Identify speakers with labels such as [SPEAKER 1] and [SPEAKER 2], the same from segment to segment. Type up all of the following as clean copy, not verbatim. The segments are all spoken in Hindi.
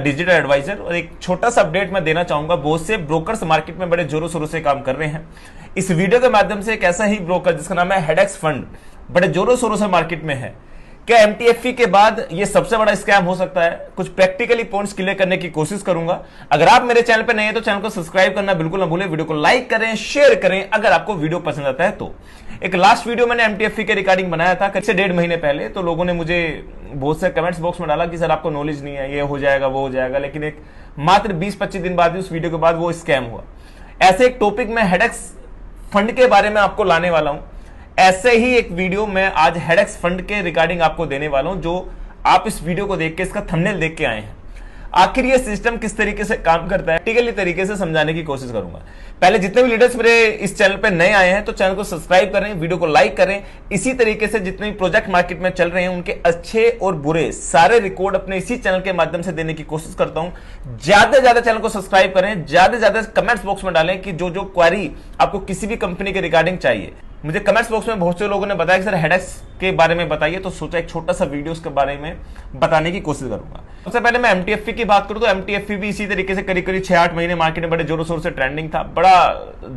[SPEAKER 1] डिजिटल एडवाइजर, और एक छोटा सा अपडेट मैं देना चाहूंगा। बहुत से ब्रोकर्स मार्केट में बड़े जोरों शोरों से काम कर रहे हैं। इस वीडियो के माध्यम से एक ऐसा ही ब्रोकर जिसका नाम है हेडेक्स फंड बड़े जोरों शोरों से मार्केट में है। क्या एमटीएफई के बाद ये सबसे बड़ा स्कैम हो सकता है? कुछ प्रैक्टिकली पॉइंट्स क्लियर करने की कोशिश करूंगा। अगर आप मेरे चैनल पर नए हैं तो चैनल को सब्सक्राइब करना बिल्कुल ना भूलें, वीडियो को लाइक करें, शेयर करें अगर आपको वीडियो पसंद आता है तो। एक लास्ट वीडियो मैंने एमटीएफई के रिगार्डिंग बनाया था करीब से 1.5 महीने पहले, तो लोगों ने मुझे बहुत से कमेंट्स बॉक्स में डाला कि सर आपको नॉलेज नहीं है, ये हो जाएगा वो हो जाएगा, लेकिन एक मात्र 20-25 दिन बाद उस वीडियो के बाद वो स्कैम हुआ। ऐसे एक टॉपिक में हेडेक्स फंड के बारे में आपको लाने वाला हूं। ऐसे ही एक वीडियो मैं आज हेडेक्स फंड के रिगार्डिंग आपको देने वाला हूं, जो आप इस वीडियो को देख के, इसका थंबनेल देख के आए हैं। आखिर ये सिस्टम किस तरीके से काम करता है प्रैक्टिकली तरीके से समझाने की कोशिश करूंगा। पहले जितने भी लीडर्स मेरे इस चैनल पे नए आए हैं तो चैनल को सब्सक्राइब करें, वीडियो को लाइक करें। इसी तरीके से जितने भी प्रोजेक्ट मार्केट में चल रहे हैं उनके अच्छे और बुरे सारे रिकॉर्ड अपने इसी चैनल के माध्यम से देने की कोशिश करता हूं। ज्यादा से ज्यादा चैनल को सब्सक्राइब करें, ज्यादा से ज्यादा कमेंट्स बॉक्स में डालें कि जो जो क्वेरी आपको किसी भी कंपनी के रिगार्डिंग चाहिए। मुझे कमेंट्स बॉक्स में बहुत से लोगों ने बताया कि सर हेडेक्स के बारे में बताइए, तो सोचा एक छोटा सा वीडियो उसके बारे में बताने की कोशिश करूंगा। सबसे पहले मैं एमटीएफई की बात करूं तो एमटीएफई भी इसी तरीके से करीब 6-8 महीने मार्केट में बड़े जोरों शोर से ट्रेंडिंग था। बड़ा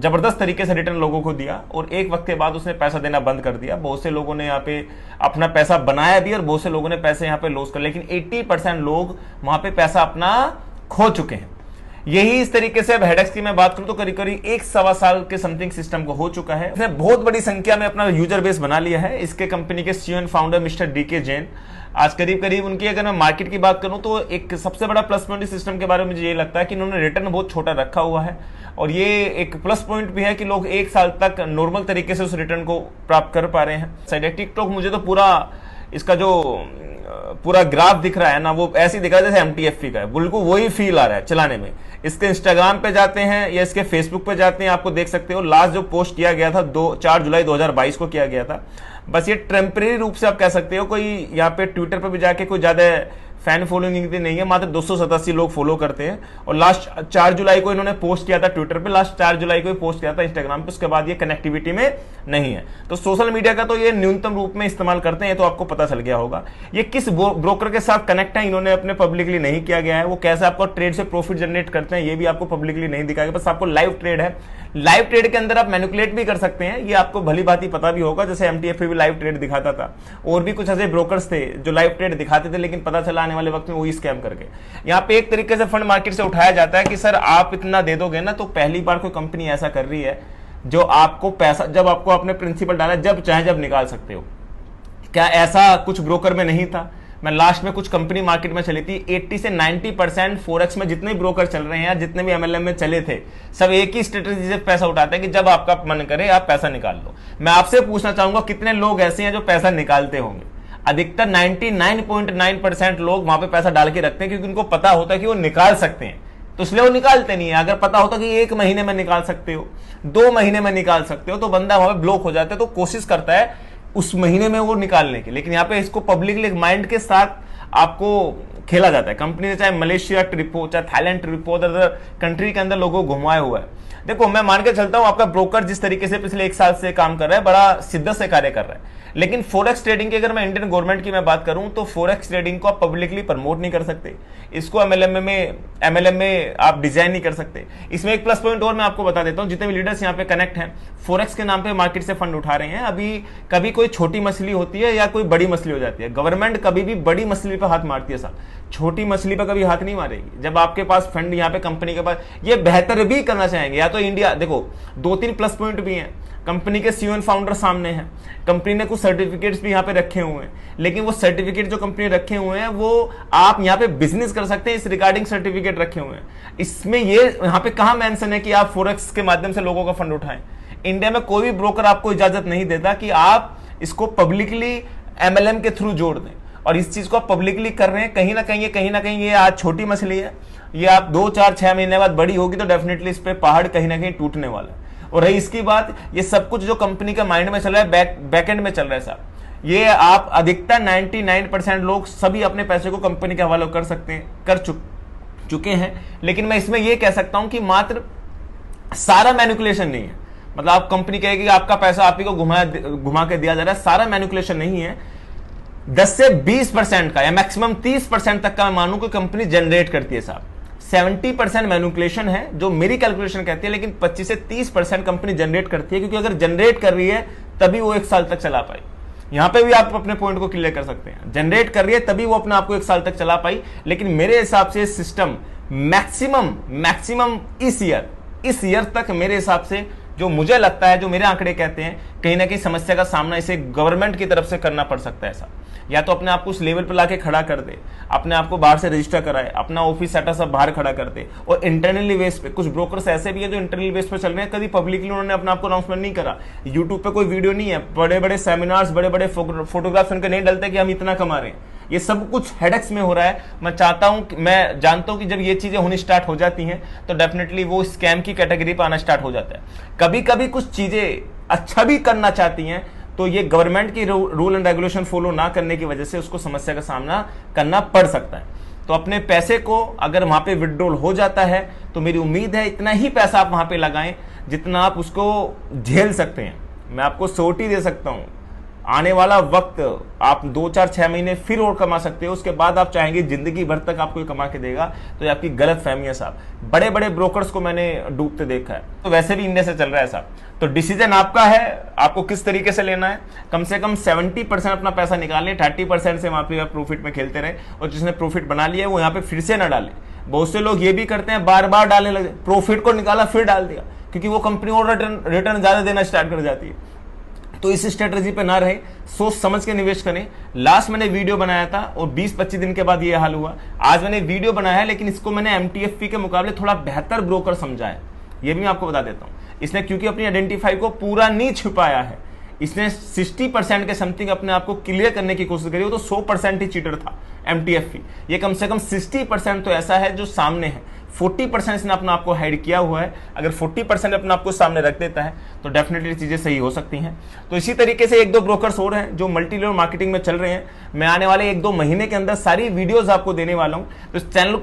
[SPEAKER 1] जबरदस्त तरीके से रिटर्न लोगों को दिया और एक वक्त के बाद उसने पैसा देना बंद कर दिया। बहुत से लोगों ने यहाँ पे अपना पैसा बनाया भी और बहुत से लोगों ने पैसे यहाँ पे लॉस कर, लेकिन 80% लोग वहां पे पैसा अपना खो चुके हैं। यही इस तरीके से अब हेडेक्स की मैं बात करूं तो करीब 1-1.25 साल के समथिंग सिस्टम को हो चुका है। इसने बहुत बड़ी संख्या में अपना यूजर बेस बना लिया है। इसके कंपनी के CEO and founder mister D K Jain, आज करीब उनकी अगर मैं मार्केट की बात करूं तो एक सबसे बड़ा प्लस पॉइंट इस सिस्टम के बारे में मुझे ये लगता है कि इन्होंने रिटर्न बहुत छोटा रखा हुआ है, और ये एक प्लस पॉइंट भी है कि लोग 1 साल तक नॉर्मल तरीके से उस रिटर्न को प्राप्त कर पा रहे हैं। टिकटॉक मुझे तो पूरा इसका जो पूरा ग्राफ दिख रहा है ना, वो ऐसे ही दिख रहा है जैसे एमटीएफई का है, बिल्कुल वही फील आ रहा है चलाने में। इसके इंस्टाग्राम पे जाते हैं या इसके फेसबुक पे जाते हैं, आपको देख सकते हो लास्ट जो पोस्ट किया गया था 4 जुलाई 2022 को किया गया था। बस ये टेम्परेरी रूप से आप कह सकते हो, कोई यहाँ पे ट्विटर पे भी जाके कोई ज्यादा फैन फॉलोइंग नहीं है, मात्र 287 लोग फॉलो करते हैं। और लास्ट 4 जुलाई को इन्होंने पोस्ट किया था ट्विटर पे, लास्ट 4 जुलाई को पोस्ट किया था इंस्टाग्राम पे, उसके बाद ये कनेक्टिविटी में नहीं है। तो सोशल मीडिया का तो ये न्यूनतम रूप में इस्तेमाल करते हैं, तो आपको पता चल गया होगा। ये किस ब्रोकर के साथ कनेक्ट है इन्होंने अपने पब्लिकली नहीं किया गया है। वो कैसे आपको ट्रेड से प्रॉफिट जनरेट करते हैं ये भी आपको पब्लिकली नहीं दिखाया गया। बस आपको लाइव ट्रेड है, लाइव ट्रेड के अंदर आप मैनिपुलेट भी कर सकते हैं, ये आपको भली भांति पता भी होगा। जैसे एमटीएफई भी लाइव ट्रेड दिखाता था, और भी कुछ ऐसे ब्रोकर्स थे जो लाइव ट्रेड दिखाते थे, लेकिन पता चला आने वाले वक्त में वही स्कैम करके। यहाँ पे एक तरीके से फंड मार्केट से उठाया जाता है कि सर आप इतना दे दोगे ना, तो पहली बार कोई कंपनी ऐसा कर रही है जो आपको पैसा, जब आपको अपने प्रिंसिपल डाला जब चाहे जब निकाल सकते हो। क्या ऐसा कुछ ब्रोकर में नहीं था? मैं लास्ट में कुछ कंपनी मार्केट में चली थी, 80 से 90% फोरेक्स में जितने भी ब्रोकर चल रहे हैं, जितने भी एमएलएम में चले थे, सब एक ही स्ट्रेटेजी से पैसा उठाते हैं कि जब आपका मन करे आप पैसा निकाल लो। मैं आपसे पूछना चाहूंगा कितने लोग ऐसे हैं जो पैसा निकालते होंगे? अधिकतर 99.9% लोग वहां पे पैसा डाल के रखते हैं, क्योंकि उनको पता होता है कि वो निकाल सकते हैं, तो इसलिए वो निकालते नहीं है। अगर पता होता कि 1 महीने में निकाल सकते हो, 2 महीने में निकाल सकते हो, तो बंदा वहां पे ब्लॉक हो जाता है, तो कोशिश करता है उस महीने में वो निकालने की। लेकिन यहाँ पे इसको पब्लिकली माइंड के साथ आपको खेला जाता है। कंपनी ने चाहे मलेशिया ट्रिप हो, चाहे थाईलैंड ट्रिप हो, अदर कंट्री के अंदर लोगों को घुमाया हुआ है। देखो मैं मान के चलता हूं आपका ब्रोकर जिस तरीके से पिछले 1 साल से काम कर रहा है, बड़ा शिद्दत से कार्य कर रहा है, लेकिन फोरेक्स ट्रेडिंग की अगर मैं इंडियन गवर्नमेंट की मैं बात करूं तो फोरेक्स ट्रेडिंग को आप पब्लिकली प्रमोट नहीं कर सकते, इसको एमएलएम में आप डिजाइन नहीं कर सकते। इसमें एक प्लस पॉइंट और मैं आपको बता देता हूं, जितने भी लीडर्स यहाँ पे कनेक्ट हैं, फोरेक्स के नाम पे मार्केट से फंड उठा रहे हैं, अभी कभी कोई छोटी मछली होती है या कोई बड़ी मछली हो जाती है। गवर्नमेंट कभी भी बड़ी मछली पर हाथ मारती है साहब, छोटी मछली पर कभी हाथ नहीं मारेगी। जब आपके पास फंड यहाँ पे कंपनी के पास, ये बेहतर भी करना चाहेंगे या तो इंडिया, देखो 2-3 प्लस पॉइंट भी हैं। कंपनी के सीईओ एंड फाउंडर सामने हैं, कंपनी ने कुछ सर्टिफिकेट्स भी यहाँ पे रखे हुए हैं, लेकिन वो सर्टिफिकेट जो कंपनी रखे हुए हैं वो आप यहाँ पे बिजनेस कर सकते हैं, इस रिगार्डिंग सर्टिफिकेट रखे हुए हैं। इसमें ये यहाँ पे कहाँ मेंशन है कि आप फोरेक्स के माध्यम से लोगों का फंड उठाएं? इंडिया में कोई भी ब्रोकर आपको इजाजत नहीं देता कि आप इसको पब्लिकली एमएलएम के थ्रू जोड़ दें, और इस चीज को आप पब्लिकली कर रहे हैं। कहीं ना कहीं ये आज छोटी मछली है, ये आप 2-4-6 महीने बाद बड़ी होगी तो डेफिनेटली इस पे पहाड़ कहीं ना कहीं टूटने वाला है। और रही इसकी बात, ये सब कुछ जो कंपनी का माइंड में चल रहा है, बैकएंड में चल रहा है साहब, ये आप अधिकतर 99% लोग सभी अपने पैसे को कंपनी के हवाले कर सकते हैं, कर चुके हैं। लेकिन मैं इसमें यह कह सकता हूं कि मात्र सारा मैनिपुलेशन नहीं है, मतलब आप कंपनी कहेगी आपका पैसा आप ही को घुमा के दिया जा रहा है, सारा मैनिपुलेशन नहीं है। 10 से 20% का या मैक्सिमम 30% तक का मैं मानूं कि कंपनी जनरेट करती है साहब। 70% मैनिपुलेशन है जो मेरी कैलकुलेशन कहती है, लेकिन 25 से 30% कंपनी जनरेट करती है, क्योंकि अगर जनरेट कर रही है तभी वो 1 साल तक चला पाई। यहां पे भी आप अपने पॉइंट को क्लियर कर सकते हैं, जनरेट कर रही है तभी वो अपने आप को 1 साल तक चला पाई। लेकिन मेरे हिसाब से सिस्टम मैक्सिमम इस ईयर तक मेरे हिसाब से जो मुझे लगता है, जो मेरे आंकड़े कहते हैं, कहीं ना कहीं समस्या का सामना इसे गवर्नमेंट की तरफ से करना पड़ सकता है। ऐसा या तो अपने आप को उस लेवल पर लाके खड़ा कर दे, अपने आप को बाहर से रजिस्टर कराए, अपना ऑफिस सेटअप सब बाहर खड़ा कर दे, और इंटरनली बेस पे कुछ ब्रोकर्स ऐसे भी है जो इंटरनल बेस पे चल रहे हैं, कभी पब्लिकली उन्होंने अपने आप को अनाउंसमेंट नहीं करा, यूट्यूब पे कोई वीडियो नहीं है, बड़े बड़े सेमिनार्स, बड़े बड़े फोटोग्राफ्स उनके नहीं डलते कि हम इतना कमा रहे हैं। ये सब कुछ हेडेक्स में हो रहा है। मैं जानता हूं कि जब ये चीजें होनी स्टार्ट हो जाती हैं तो डेफिनेटली वो स्कैम की कैटेगरी पर आना स्टार्ट हो जाता है। कभी कभी कुछ चीजें अच्छा भी करना चाहती हैं तो ये गवर्नमेंट की रूल एंड रेगुलेशन फॉलो ना करने की वजह से उसको समस्या का सामना करना पड़ सकता है। तो अपने पैसे को अगर वहां पे विड्रॉल हो जाता है तो मेरी उम्मीद है इतना ही पैसा आप वहां पे लगाएं जितना आप उसको झेल सकते हैं। मैं आपको सोटी दे सकता हूं, आने वाला वक्त आप 2, 4, 6 महीने फिर और कमा सकते हो, उसके बाद आप चाहेंगे जिंदगी भर तक आपको कमा के देगा, तो ये आपकी गलत फहमी है साहब। बड़े बड़े ब्रोकर्स को मैंने डूबते देखा है, तो वैसे भी इंडिया से चल रहा है साहब। तो डिसीजन आपका है, आपको किस तरीके से लेना है। कम से कम 70% अपना पैसा निकालें, 30% से वहां पे आप प्रॉफिट में खेलते रहे, और जिसने प्रॉफिट बना लिया वो यहाँ पे फिर से ना डाले। बहुत से लोग ये भी करते हैं, बार बार डालने लगे, प्रॉफिट को निकाला फिर डाल दिया, क्योंकि वो कंपनी और रिटर्न ज्यादा देना स्टार्ट कर जाती है। तो इस स्ट्रेटजी पे ना रहे, सोच समझ के निवेश करें। लास्ट मैंने वीडियो बनाया था और 20-25 दिन के बाद ये हाल हुआ। आज मैंने वीडियो बनाया है, लेकिन इसको मैंने MTF के मुकाबले थोड़ा बेहतर ब्रोकर समझा है, ये भी मैं आपको बता देता हूं। इसने क्योंकि अपनी आइडेंटिफाई को पूरा नहीं छुपाया है, इसने 60% के समथिंग अपने आप को क्लियर करने की कोशिश करी। वो तो 100% ही चीटर था MTF। ये कम से कम 60% तो ऐसा है जो सामने है, 40% इसने अपना आपको हाइड किया हुआ है। अगर 40% अपना आपको सामने रख देता है तो डेफिनेटली चीजें सही हो सकती हैं। तो इसी तरीके से 1-2 ब्रोकर्स और हैं जो मल्टी लेवल मार्केटिंग में चल रहे हैं। मैं आने वाले 1-2 महीने के अंदर सारी वीडियोस आपको देने वाला हूं, तो इस चैनल को